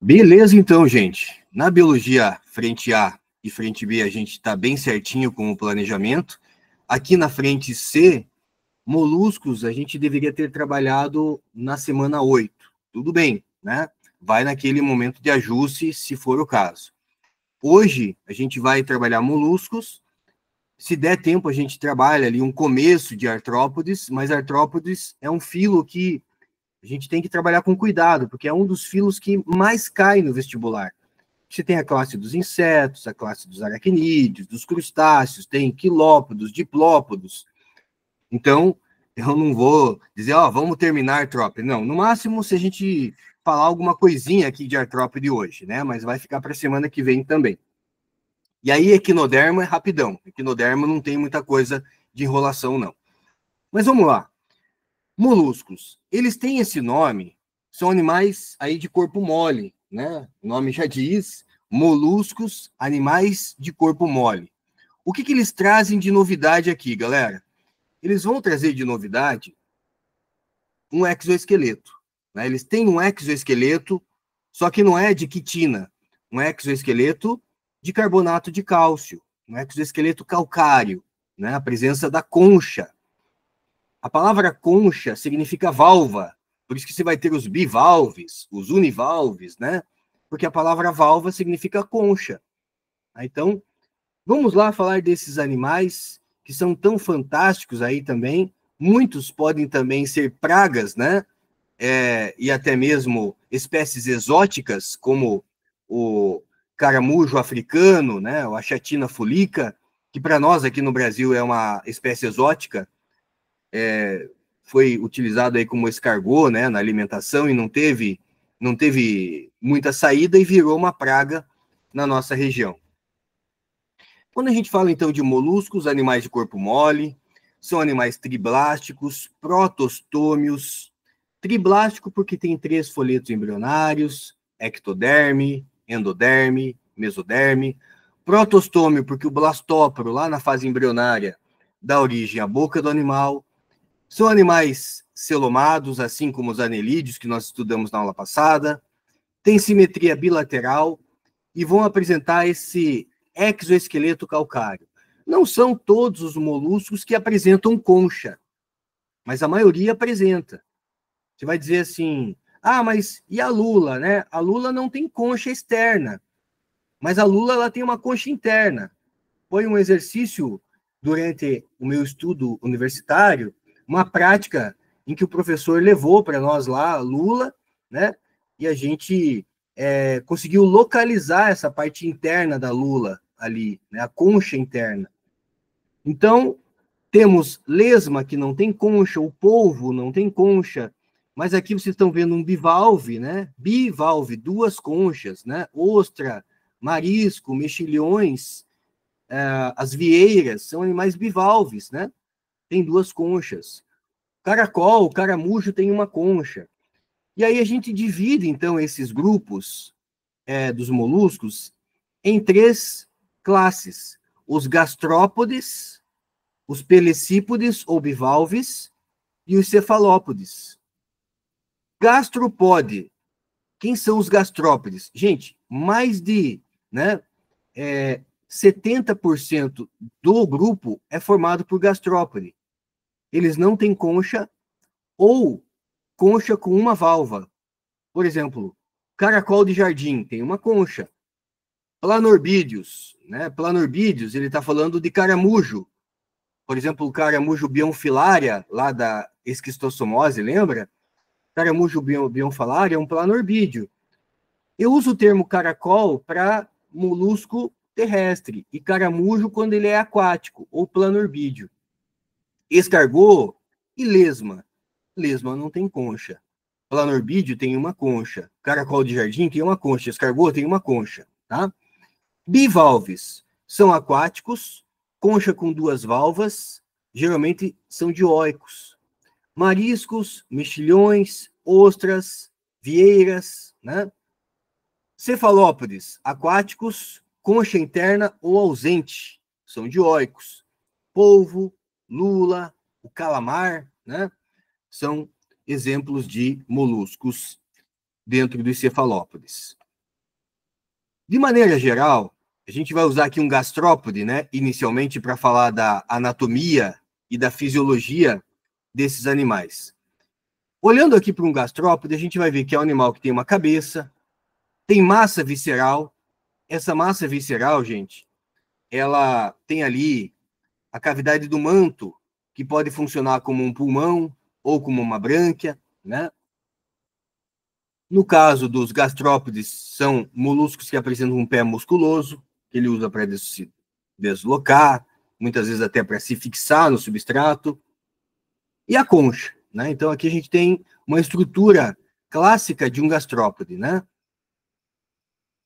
Beleza, então, gente. Na biologia frente A e frente B, a gente está bem certinho com o planejamento. Aqui na frente C, moluscos, a gente deveria ter trabalhado na semana 8. Tudo bem, né? Vai naquele momento de ajuste, se for o caso. Hoje, a gente vai trabalhar moluscos. Se der tempo, a gente trabalha ali um começo de artrópodes, mas artrópodes é um filo que a gente tem que trabalhar com cuidado, porque é um dos filos que mais cai no vestibular. Você tem a classe dos insetos, a classe dos aracnídeos, dos crustáceos, tem quilópodos, diplópodos. Então, eu não vou dizer, vamos terminar artrópode. Não, no máximo, se a gente falar alguma coisinha aqui de artrópode hoje, né? Mas vai ficar para a semana que vem também. E aí, equinoderma é rapidão. Equinoderma não tem muita coisa de enrolação, não. Mas vamos lá. Moluscos, eles têm esse nome, são animais aí de corpo mole, né? O nome já diz, moluscos, animais de corpo mole. O que eles trazem de novidade aqui, galera? Eles vão trazer de novidade um exoesqueleto, né? Eles têm um exoesqueleto, só que não é de quitina, um exoesqueleto de carbonato de cálcio, um exoesqueleto calcário, né? A presença da concha. A palavra concha significa válvula, por isso que você vai ter os bivalves, os univalves, né? Porque a palavra válvula significa concha. Então, vamos lá falar desses animais que são tão fantásticos aí também. Muitos podem também ser pragas, né? E até mesmo espécies exóticas, como o caramujo africano, né? Ou a chatina fulica, que para nós aqui no Brasil é uma espécie exótica, foi utilizado aí como escargot, né, na alimentação e não teve muita saída e virou uma praga na nossa região. Quando a gente fala então de moluscos, animais de corpo mole, são animais triblásticos, protostômios. Triblástico porque tem 3 folhetos embrionários, ectoderme, endoderme, mesoderme. Protostômio porque o blastóporo, lá na fase embrionária, dá origem à boca do animal. São animais celomados, assim como os anelídeos, que nós estudamos na aula passada. Tem simetria bilateral e vão apresentar esse exoesqueleto calcário. Não são todos os moluscos que apresentam concha, mas a maioria apresenta. Você vai dizer assim, mas e a lula, né? A lula não tem concha externa, mas a lula ela tem uma concha interna. Foi um exercício durante o meu estudo universitário, uma prática em que o professor levou para nós lá a lula, né? E a gente conseguiu localizar essa parte interna da lula ali, né? A concha interna. Então, temos lesma que não tem concha, o polvo não tem concha, mas aqui vocês estão vendo um bivalve, né? Bivalve, 2 conchas, né? Ostra, marisco, mexilhões, as vieiras, são animais bivalves, né? Tem 2 conchas. Caracol, caramujo tem uma concha. E aí a gente divide, então, esses grupos dos moluscos em 3 classes. Os gastrópodes, os pelecípodes ou bivalves e os cefalópodes. Gastropode. Quem são os gastrópodes? Gente, mais de 70% do grupo é formado por gastrópode. Eles não têm concha ou concha com uma válvula. Por exemplo, caracol de jardim tem uma concha. Planorbídeos, né? Planorbídeos, ele está falando de caramujo. Por exemplo, o caramujo bionfilaria, lá da esquistossomose, lembra? Caramujo bionfilaria é um planorbídeo. Eu uso o termo caracol para molusco terrestre e caramujo quando ele é aquático ou planorbídeo. Escargot e lesma. Lesma não tem concha. Planorbídeo tem uma concha. Caracol de jardim tem uma concha. Escargot tem uma concha, tá? Bivalves são aquáticos, concha com 2 válvulas, geralmente são dioicos. Mariscos, mexilhões, ostras, vieiras, né? Cefalópodes, aquáticos, concha interna ou ausente, são dioicos. Polvo, lula, o calamar, né? São exemplos de moluscos dentro dos cefalópodes. De maneira geral, a gente vai usar aqui um gastrópode, né, inicialmente para falar da anatomia e da fisiologia desses animais. Olhando aqui para um gastrópode, a gente vai ver que é um animal que tem uma cabeça, tem massa visceral. Essa massa visceral, gente, ela tem ali a cavidade do manto, que pode funcionar como um pulmão ou como uma brânquia, né? No caso dos gastrópodes, são moluscos que apresentam um pé musculoso, que ele usa para se deslocar, muitas vezes até para se fixar no substrato. E a concha, né? Então aqui a gente tem uma estrutura clássica de um gastrópode, né?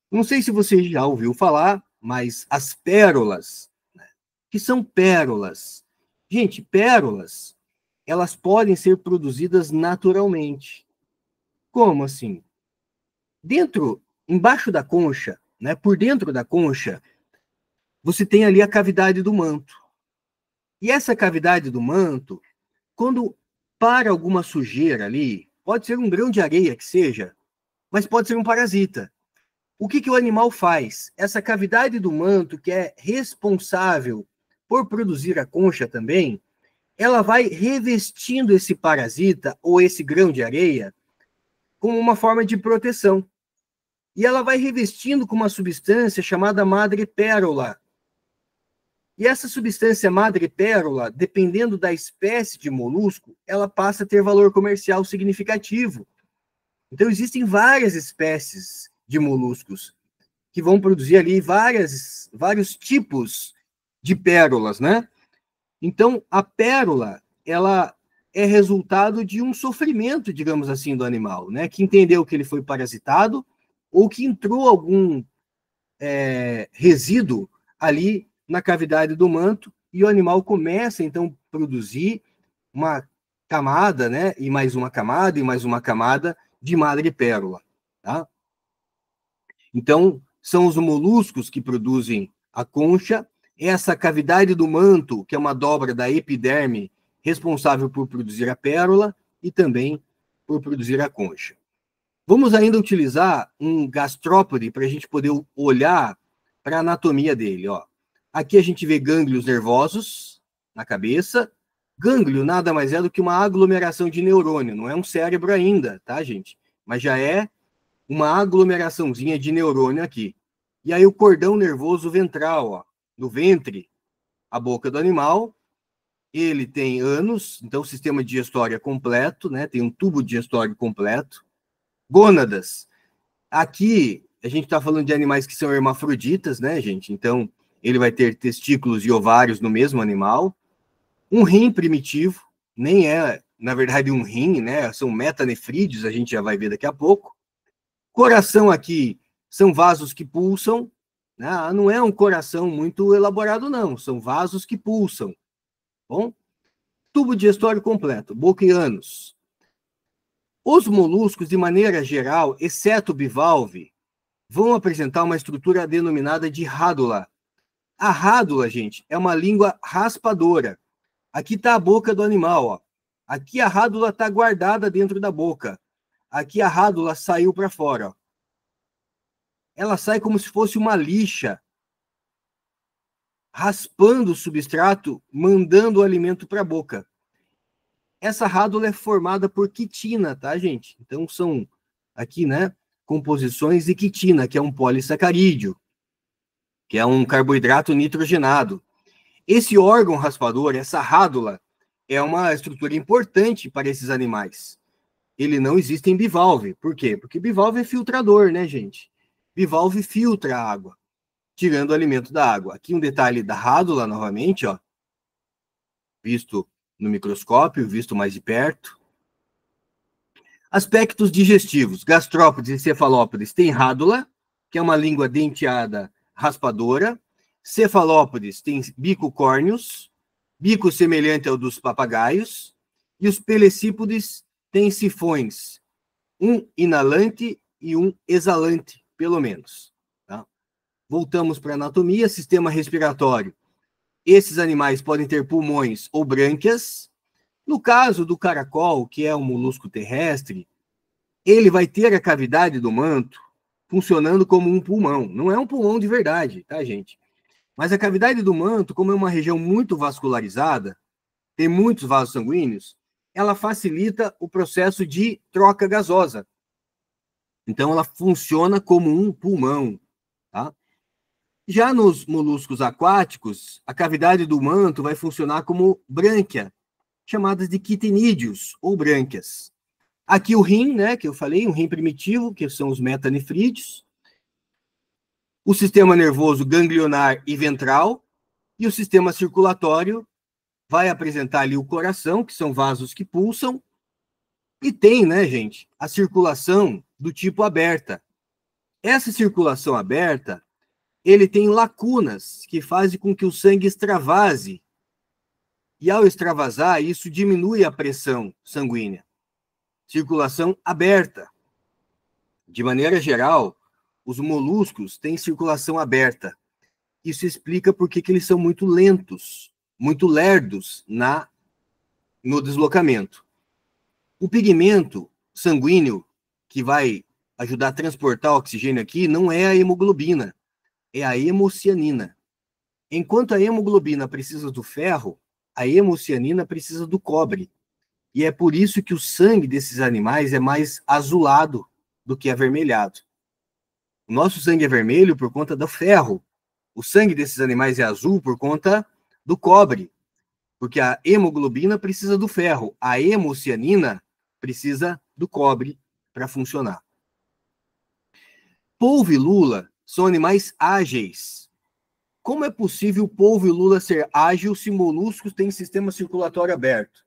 Não sei se você já ouviu falar, mas as pérolas, né? Que são pérolas? Gente, pérolas, elas podem ser produzidas naturalmente. Como assim? Embaixo da concha, né, por dentro da concha, você tem ali a cavidade do manto. E essa cavidade do manto, quando para alguma sujeira ali, pode ser um grão de areia que seja, mas pode ser um parasita. O que o animal faz? Essa cavidade do manto, que é responsável por produzir a concha também, ela vai revestindo esse parasita ou esse grão de areia como uma forma de proteção. E ela vai revestindo com uma substância chamada madrepérola. E essa substância madrepérola, dependendo da espécie de molusco, ela passa a ter valor comercial significativo. Então, existem várias espécies de moluscos que vão produzir ali vários tipos de pérolas, né? Então, a pérola, ela é resultado de um sofrimento, digamos assim, do animal, né? Que entendeu que ele foi parasitado ou que entrou algum resíduo ali na cavidade do manto e o animal começa, então, a produzir uma camada, né? E mais uma camada de madrepérola, tá? Então, são os moluscos que produzem a concha, essa cavidade do manto, que é uma dobra da epiderme, responsável por produzir a pérola e também por produzir a concha. Vamos ainda utilizar um gastrópode para a gente poder olhar para a anatomia dele. Ó. Aqui a gente vê gânglios nervosos na cabeça. Gânglio nada mais é do que uma aglomeração de neurônio, não é um cérebro ainda, tá, gente? Mas já é uma aglomeraçãozinha de neurônio aqui. E aí o cordão nervoso ventral, ó, no ventre, a boca do animal, ele tem ânus, então o sistema digestório é completo, né? Tem um tubo digestório completo. Gônadas. Aqui a gente está falando de animais que são hermafroditas, né, gente? Então ele vai ter testículos e ovários no mesmo animal. Um rim primitivo, nem é, na verdade, um rim, né? São metanefrídeos, a gente já vai ver daqui a pouco. Coração aqui são vasos que pulsam, né? Não é um coração muito elaborado, não. São vasos que pulsam. Bom? Tubo digestório completo, boca e ânus. Os moluscos, de maneira geral, exceto o bivalve, vão apresentar uma estrutura denominada de rádula. A rádula, gente, é uma língua raspadora. Aqui está a boca do animal, ó. Aqui a rádula está guardada dentro da boca. Aqui a rádula saiu para fora, ó. Ela sai como se fosse uma lixa, raspando o substrato, mandando o alimento para a boca. Essa rádula é formada por quitina, tá, gente? Então são aqui, né, composições de quitina, que é um polissacarídeo, que é um carboidrato nitrogenado. Esse órgão raspador, essa rádula, é uma estrutura importante para esses animais. Ele não existe em bivalve. Por quê? Porque bivalve é filtrador, né, gente? Bivalve filtra a água, tirando o alimento da água. Aqui um detalhe da rádula, novamente, ó, visto no microscópio, visto mais de perto. Aspectos digestivos. Gastrópodes e cefalópodes têm rádula, que é uma língua denteada raspadora. Cefalópodes têm bico córneos, bico semelhante ao dos papagaios. E os pelecípodes têm sifões, um inalante e um exalante, pelo menos. Tá? Voltamos para a anatomia, sistema respiratório. Esses animais podem ter pulmões ou brânquias. No caso do caracol, que é um molusco terrestre, ele vai ter a cavidade do manto funcionando como um pulmão. Não é um pulmão de verdade, tá, gente? Mas a cavidade do manto, como é uma região muito vascularizada, tem muitos vasos sanguíneos, ela facilita o processo de troca gasosa. Então, ela funciona como um pulmão, tá? Já nos moluscos aquáticos, a cavidade do manto vai funcionar como brânquia, chamadas de quitinídeos ou brânquias. Aqui o rim, né, que eu falei, um rim primitivo, que são os metanefrídeos, o sistema nervoso ganglionar e ventral, e o sistema circulatório vai apresentar ali o coração, que são vasos que pulsam, e tem, né, gente, a circulação do tipo aberta. Essa circulação aberta, ele tem lacunas que fazem com que o sangue extravase, e ao extravasar, isso diminui a pressão sanguínea. Circulação aberta. De maneira geral, os moluscos têm circulação aberta. Isso explica por que eles são muito lentos, muito lerdos no deslocamento. O pigmento sanguíneo que vai ajudar a transportar o oxigênio aqui não é a hemoglobina, é a hemocianina. Enquanto a hemoglobina precisa do ferro, a hemocianina precisa do cobre. E é por isso que o sangue desses animais é mais azulado do que avermelhado. O nosso sangue é vermelho por conta do ferro. O sangue desses animais é azul por conta do cobre. Porque a hemoglobina precisa do ferro. A hemocianina precisa do cobre para funcionar. Polvo e lula são animais ágeis. Como é possível polvo e lula ser ágil se moluscos têm sistema circulatório aberto?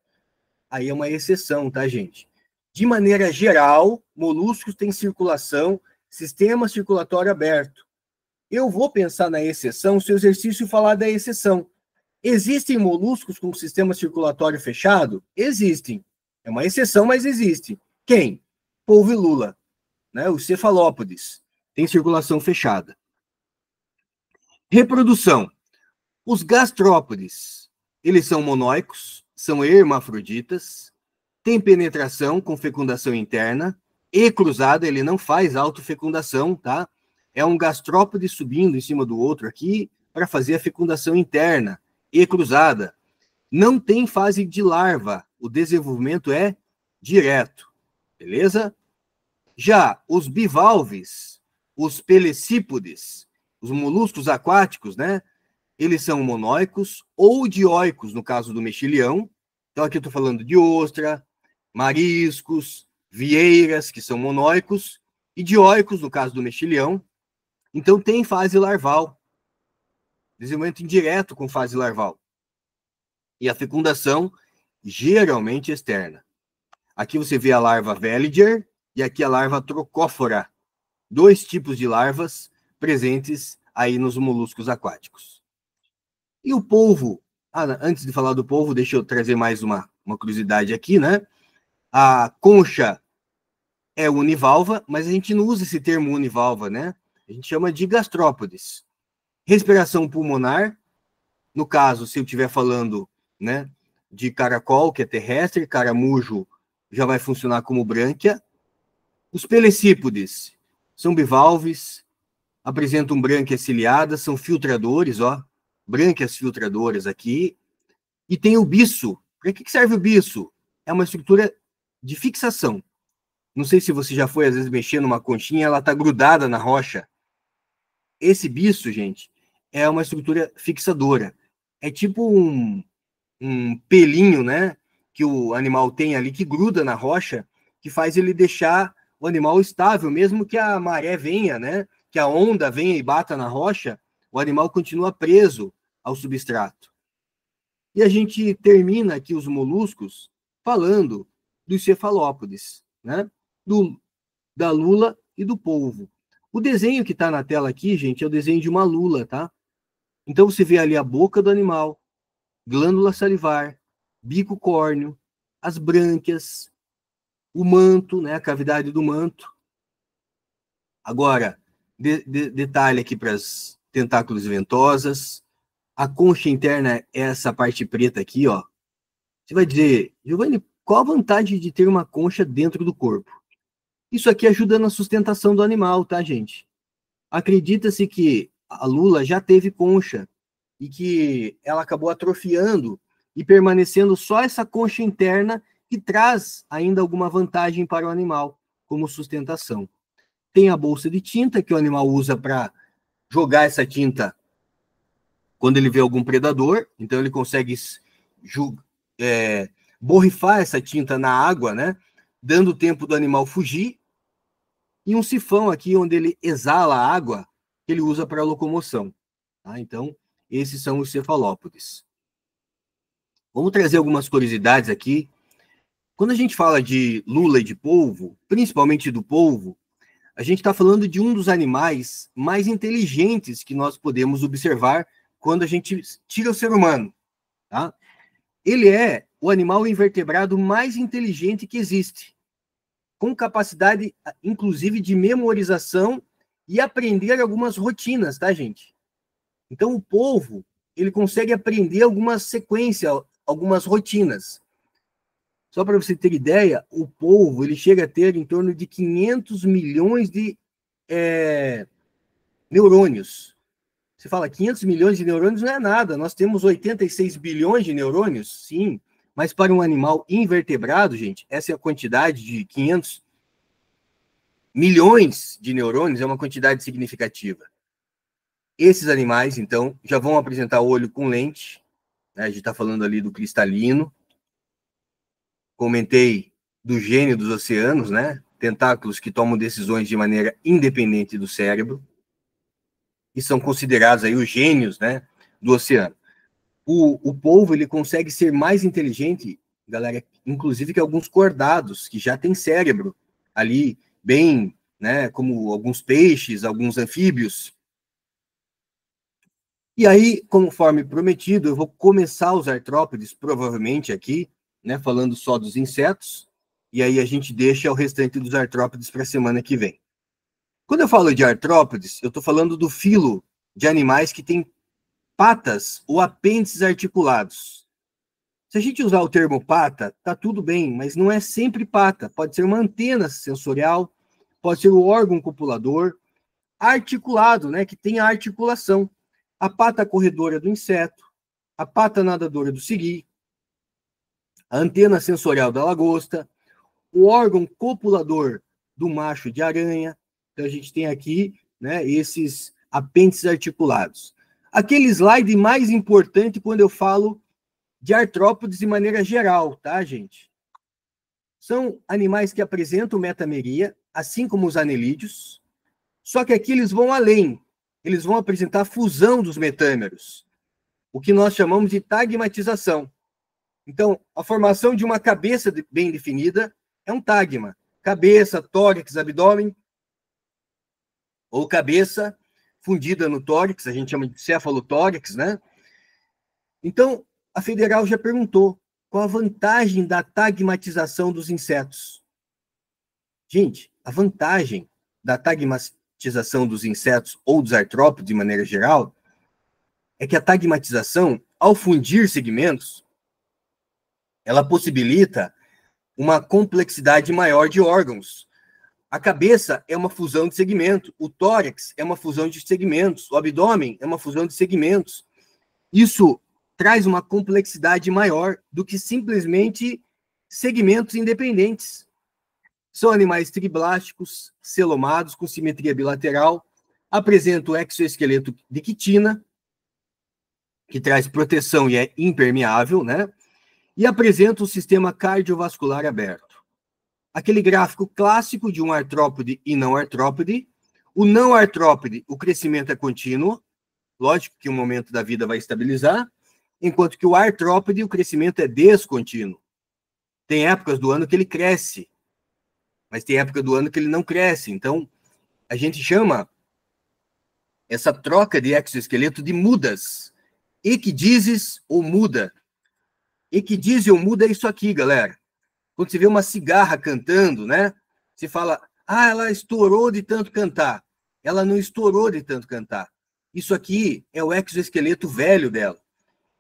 Aí é uma exceção, tá, gente? De maneira geral, moluscos têm circulação, sistema circulatório aberto. Eu vou pensar na exceção se o exercício falar da exceção. Existem moluscos com sistema circulatório fechado? Existem. É uma exceção, mas existe. Quem? Polvo e lula, né? Os cefalópodes têm circulação fechada. Reprodução. Os gastrópodes, eles são monóicos, são hermafroditas, têm penetração com fecundação interna e cruzada, ele não faz autofecundação, tá? É um gastrópode subindo em cima do outro aqui para fazer a fecundação interna e cruzada. Não tem fase de larva, o desenvolvimento é direto, beleza? Já os bivalves, os pelecípodes, os moluscos aquáticos, né? Eles são monóicos ou dioicos, no caso do mexilhão. Então, aqui eu estou falando de ostra, mariscos, vieiras, que são monóicos, e dioicos, no caso do mexilhão. Então, tem fase larval, desenvolvimento indireto com fase larval. E a fecundação, geralmente externa. Aqui você vê a larva Veliger e aqui a larva Trocófora. Dois tipos de larvas presentes aí nos moluscos aquáticos. E o polvo, antes de falar do polvo, deixa eu trazer mais uma curiosidade aqui, né? A concha é univalva, mas a gente não usa esse termo univalva, né? A gente chama de gastrópodes. Respiração pulmonar, no caso, se eu estiver falando, né, de caracol, que é terrestre, caramujo já vai funcionar como brânquia. Os pelecípodes são bivalves, apresentam brânquias ciliadas, são filtradores, ó, brânquias filtradoras aqui. E tem o biço. Para que serve o biço? É uma estrutura de fixação. Não sei se você já foi, às vezes, mexer numa conchinha, ela está grudada na rocha. Esse biço, gente, é uma estrutura fixadora. É tipo um pelinho, né, que o animal tem ali, que gruda na rocha, que faz ele deixar o animal estável, mesmo que a maré venha, né, que a onda venha e bata na rocha, o animal continua preso ao substrato. E a gente termina aqui os moluscos falando dos cefalópodes, né, da lula e do polvo. O desenho que está na tela aqui, gente, é o desenho de uma lula, tá? Então você vê ali a boca do animal, glândula salivar, bico córneo, as brânquias, o manto, né, a cavidade do manto. Agora, detalhe aqui para as tentáculos ventosas. A concha interna é essa parte preta aqui, ó. Você vai dizer, Giovanni, qual a vantagem de ter uma concha dentro do corpo? Isso aqui ajuda na sustentação do animal, tá, gente? Acredita-se que a lula já teve concha e que ela acabou atrofiando e permanecendo só essa concha interna que traz ainda alguma vantagem para o animal, como sustentação. Tem a bolsa de tinta que o animal usa para jogar essa tinta quando ele vê algum predador, então ele consegue borrifar essa tinta na água, né, dando tempo do animal fugir, e um sifão aqui onde ele exala a água que ele usa para locomoção. Tá? Então, esses são os cefalópodes. Vamos trazer algumas curiosidades aqui. Quando a gente fala de lula e de polvo, principalmente do polvo, a gente está falando de um dos animais mais inteligentes que nós podemos observar quando a gente tira o ser humano. Tá? Ele é o animal invertebrado mais inteligente que existe, com capacidade, inclusive, de memorização e aprender algumas rotinas, tá, gente? Então, o polvo, ele consegue aprender algumas sequências, algumas rotinas. Só para você ter ideia, o polvo, ele chega a ter em torno de 500 milhões de neurônios. Você fala, 500 milhões de neurônios não é nada. Nós temos 86 bilhões de neurônios, sim. Mas para um animal invertebrado, gente, essa é a quantidade de 500 milhões de neurônios, é uma quantidade significativa. Esses animais, então, já vão apresentar olho com lente. Né? A gente está falando ali do cristalino. Comentei do gênio dos oceanos, né? Tentáculos que tomam decisões de maneira independente do cérebro. E são considerados aí os gênios, né, do oceano. O polvo, ele consegue ser mais inteligente, galera, inclusive que alguns cordados, que já têm cérebro ali, bem, né, como alguns peixes, alguns anfíbios. E aí, conforme prometido, eu vou começar os artrópodes, provavelmente aqui, né, falando só dos insetos, e aí a gente deixa o restante dos artrópodes para a semana que vem. Quando eu falo de artrópodes, eu estou falando do filo de animais que têm patas ou apêndices articulados. Se a gente usar o termo pata, tá tudo bem, mas não é sempre pata. Pode ser uma antena sensorial, pode ser o órgão copulador, articulado, né, que tem a articulação. A pata corredora do inseto, a pata nadadora do siri, a antena sensorial da lagosta, o órgão copulador do macho de aranha. Então, a gente tem aqui, né, esses apêndices articulados. Aquele slide mais importante quando eu falo de artrópodes de maneira geral, tá, gente? São animais que apresentam metameria, assim como os anelídeos, só que aqui eles vão além. Eles vão apresentar fusão dos metâmeros, o que nós chamamos de tagmatização. Então, a formação de uma cabeça bem definida é um tagma. Cabeça, tórax, abdômen, ou cabeça fundida no tórax, a gente chama de cefalotórax, né? Então, a federal já perguntou qual a vantagem da tagmatização dos insetos. Gente, a vantagem da tagmatização dos insetos ou dos artrópodes, de maneira geral, é que a tagmatização, ao fundir segmentos, ela possibilita uma complexidade maior de órgãos. A cabeça é uma fusão de segmento, o tórax é uma fusão de segmentos, o abdômen é uma fusão de segmentos. Isso traz uma complexidade maior do que simplesmente segmentos independentes. São animais triblásticos, celomados, com simetria bilateral, apresentam o exoesqueleto de quitina, que traz proteção e é impermeável, né? E apresenta o sistema cardiovascular aberto. Aquele gráfico clássico de um artrópode e não artrópode. O não artrópode, o crescimento é contínuo, lógico que um momento da vida vai estabilizar, enquanto que o artrópode, o crescimento é descontínuo. Tem épocas do ano que ele cresce, mas tem época do ano que ele não cresce. Então, a gente chama essa troca de exoesqueleto de mudas. Equidizes ou muda. Equidise ou muda é isso aqui, galera. Quando você vê uma cigarra cantando, né? Você fala, ela estourou de tanto cantar. Ela não estourou de tanto cantar. Isso aqui é o exoesqueleto velho dela.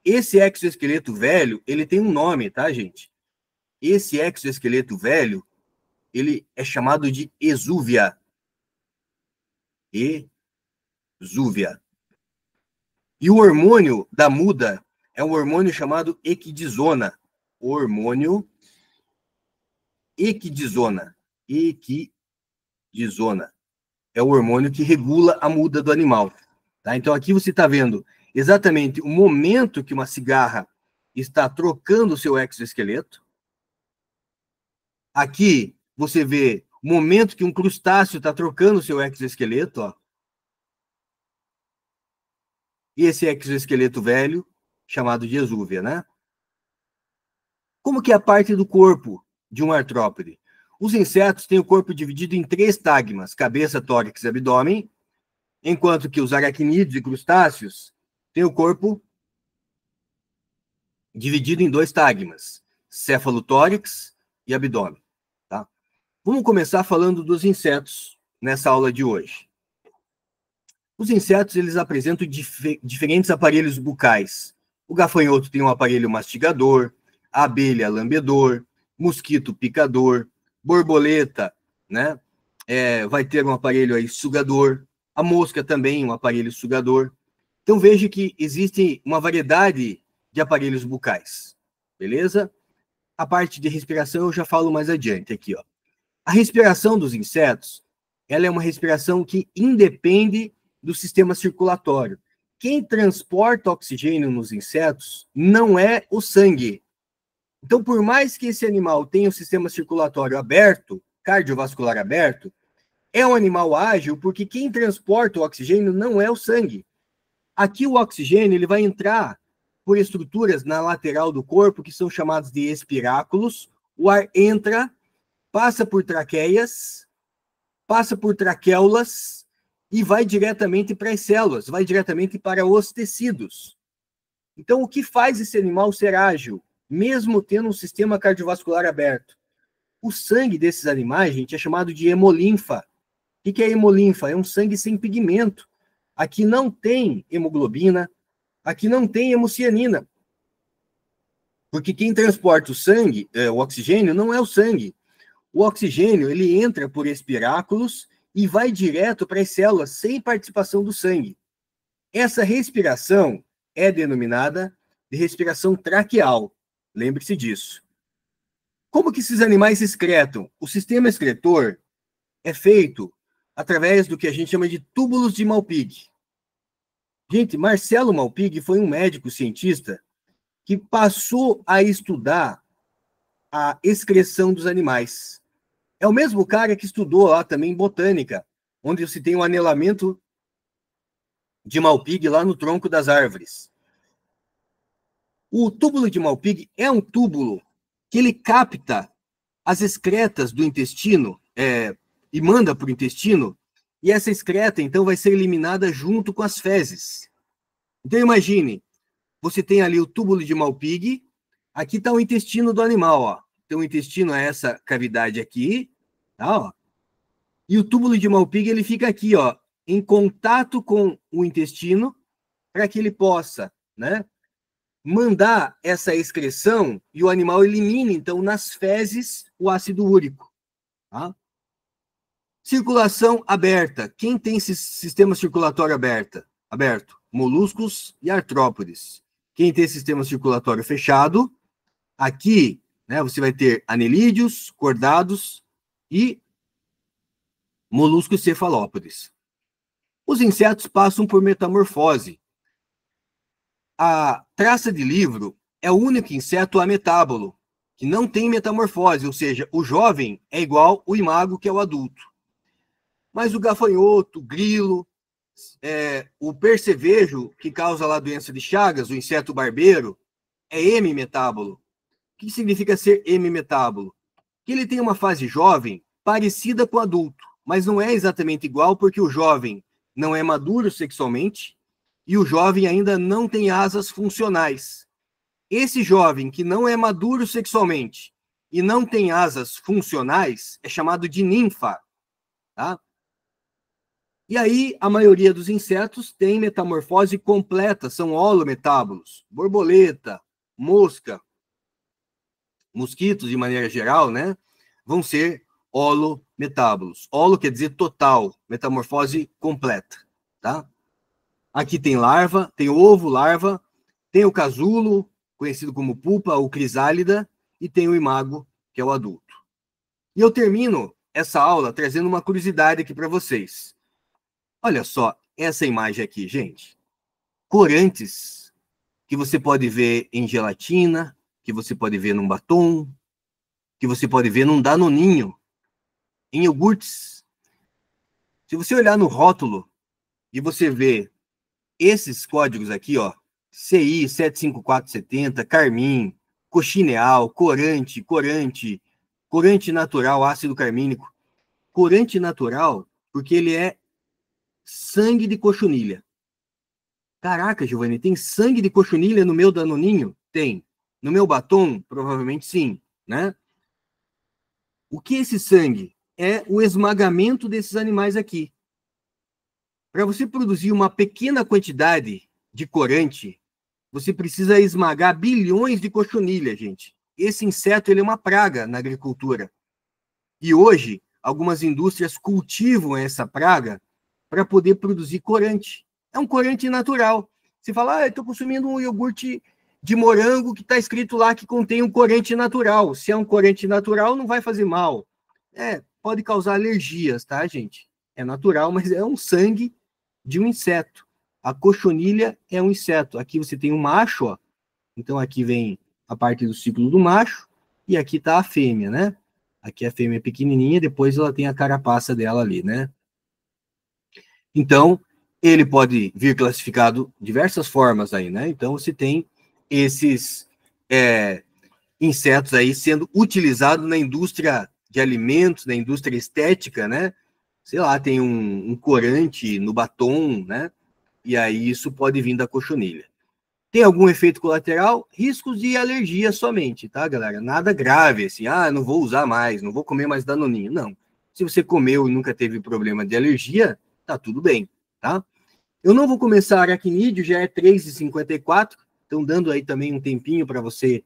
Esse exoesqueleto velho, ele tem um nome, tá, gente? Esse exoesqueleto velho, ele é chamado de exúvia. Exúvia. E o hormônio da muda é um hormônio chamado equidizona. Hormônio equidizona. Equidizona. É o hormônio que regula a muda do animal. Tá? Então, aqui você está vendo exatamente o momento que uma cigarra está trocando o seu exoesqueleto. Aqui você vê o momento que um crustáceo está trocando o seu exoesqueleto. Ó. E esse exoesqueleto velho, chamado de exúvia, né? Como que é a parte do corpo de um artrópode? Os insetos têm o corpo dividido em 3 tagmas, cabeça, tórax e abdômen, enquanto que os aracnídeos e crustáceos têm o corpo dividido em 2 tagmas, céfalo-tórax e abdômen. Tá? Vamos começar falando dos insetos nessa aula de hoje. Os insetos, eles apresentam diferentes aparelhos bucais. O gafanhoto tem um aparelho mastigador, a abelha lambedor, mosquito picador, borboleta, né? Vai ter um aparelho aí sugador, a mosca também um aparelho sugador. Então veja que existe uma variedade de aparelhos bucais, beleza? A parte de respiração eu já falo mais adiante aqui, ó. A respiração dos insetos, ela é uma respiração que independe do sistema circulatório. Quem transporta oxigênio nos insetos não é o sangue. Então, por mais que esse animal tenha o sistema circulatório aberto, cardiovascular aberto, é um animal ágil porque quem transporta o oxigênio não é o sangue. Aqui o oxigênio ele vai entrar por estruturas na lateral do corpo que são chamadas de espiráculos. O ar entra, passa por traqueias, passa por traquéulas e vai diretamente para as células, vai diretamente para os tecidos. Então, o que faz esse animal ser ágil, mesmo tendo um sistema cardiovascular aberto? O sangue desses animais, gente, é chamado de hemolinfa. O que é hemolinfa? É um sangue sem pigmento. Aqui não tem hemoglobina, aqui não tem hemocianina. Porque quem transporta o sangue, o oxigênio, não é o sangue. O oxigênio, ele entra por espiráculos e vai direto para as células, sem participação do sangue. Essa respiração é denominada de respiração traqueal. Lembre-se disso. Como que esses animais excretam? O sistema excretor é feito através do que a gente chama de túbulos de Malpighi. Gente, Marcelo Malpighi foi um médico cientista que passou a estudar a excreção dos animais. É o mesmo cara que estudou lá também botânica, onde se tem um anelamento de Malpighi lá no tronco das árvores. O túbulo de Malpighi é um túbulo que ele capta as excretas do intestino e manda para o intestino, e essa excreta, então, vai ser eliminada junto com as fezes. Então, imagine, você tem ali o túbulo de Malpighi, aqui está o intestino do animal, ó. Então, o intestino é essa cavidade aqui, tá, ó. E o túbulo de Malpighi, ele fica aqui, ó, em contato com o intestino, para que ele possa, né, mandar essa excreção e o animal elimine, então, nas fezes, o ácido úrico. Tá? Circulação aberta. Quem tem esse sistema circulatório aberto? Moluscos e artrópodes. Quem tem sistema circulatório fechado, aqui, né, você vai ter anelídeos, cordados e moluscos cefalópodes. Os insetos passam por metamorfose. A traça de livro é o único inseto ametábulo, que não tem metamorfose, ou seja, o jovem é igual o imago, que é o adulto. Mas o gafanhoto, o grilo, o percevejo, que causa lá a doença de Chagas, o inseto barbeiro, é hemimetábulo. O que significa ser hemimetábulo? Que ele tem uma fase jovem parecida com o adulto, mas não é exatamente igual, porque o jovem não é maduro sexualmente e o jovem ainda não tem asas funcionais. Esse jovem que não é maduro sexualmente e não tem asas funcionais é chamado de ninfa, tá? E aí, a maioria dos insetos tem metamorfose completa, são holometábulos. Borboleta, mosca, mosquitos, de maneira geral, né? Vão ser holometábolos. Holo quer dizer total, metamorfose completa, tá? Aqui tem larva, tem ovo, larva, tem o casulo, conhecido como pupa ou crisálida, e tem o imago, que é o adulto. E eu termino essa aula trazendo uma curiosidade aqui para vocês. Olha só essa imagem aqui, gente. Corantes que você pode ver em gelatina, que você pode ver num batom, que você pode ver num danoninho, em iogurtes. Se você olhar no rótulo e você ver esses códigos aqui, ó, CI 75470, carmim, cochineal, corante, corante natural, ácido carmínico. Corante natural, porque ele é sangue de cochonilha. Caraca, Giovanni, tem sangue de cochonilha no meu danoninho? Tem. No meu batom? Provavelmente sim, né? O que é esse sangue? É o esmagamento desses animais aqui. Para você produzir uma pequena quantidade de corante, você precisa esmagar bilhões de cochonilha, gente. Esse inseto ele é uma praga na agricultura. E hoje, algumas indústrias cultivam essa praga para poder produzir corante. É um corante natural. Você fala, estou consumindo um iogurte de morango que está escrito lá que contém um corante natural. Se é um corante natural, não vai fazer mal. Pode causar alergias, tá, gente? É natural, mas é um sangue de um inseto. A cochonilha é um inseto. Aqui você tem um macho, ó. Então aqui vem a parte do ciclo do macho e aqui está a fêmea, né? Aqui a fêmea é pequenininha, depois ela tem a carapaça dela ali, né? Então, ele pode vir classificado de diversas formas aí, né? Então, você tem esses insetos aí sendo utilizados na indústria de alimentos, na indústria estética, né? Sei lá, tem um corante no batom, né? E aí isso pode vir da cochonilha. Tem algum efeito colateral? Riscos de alergia somente, tá, galera? Nada grave, assim, não vou usar mais, não vou comer mais danoninho. Não. Se você comeu e nunca teve problema de alergia, tá tudo bem, tá? Eu não vou começar aracnídeo, já é 3h54, então dando aí também um tempinho para você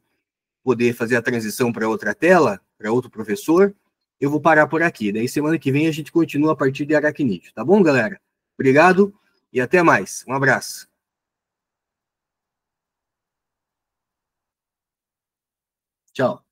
poder fazer a transição para outra tela, para outro professor. Eu vou parar por aqui. Daí semana que vem a gente continua a partir de aracnídeo, tá bom, galera? Obrigado e até mais. Um abraço. Tchau.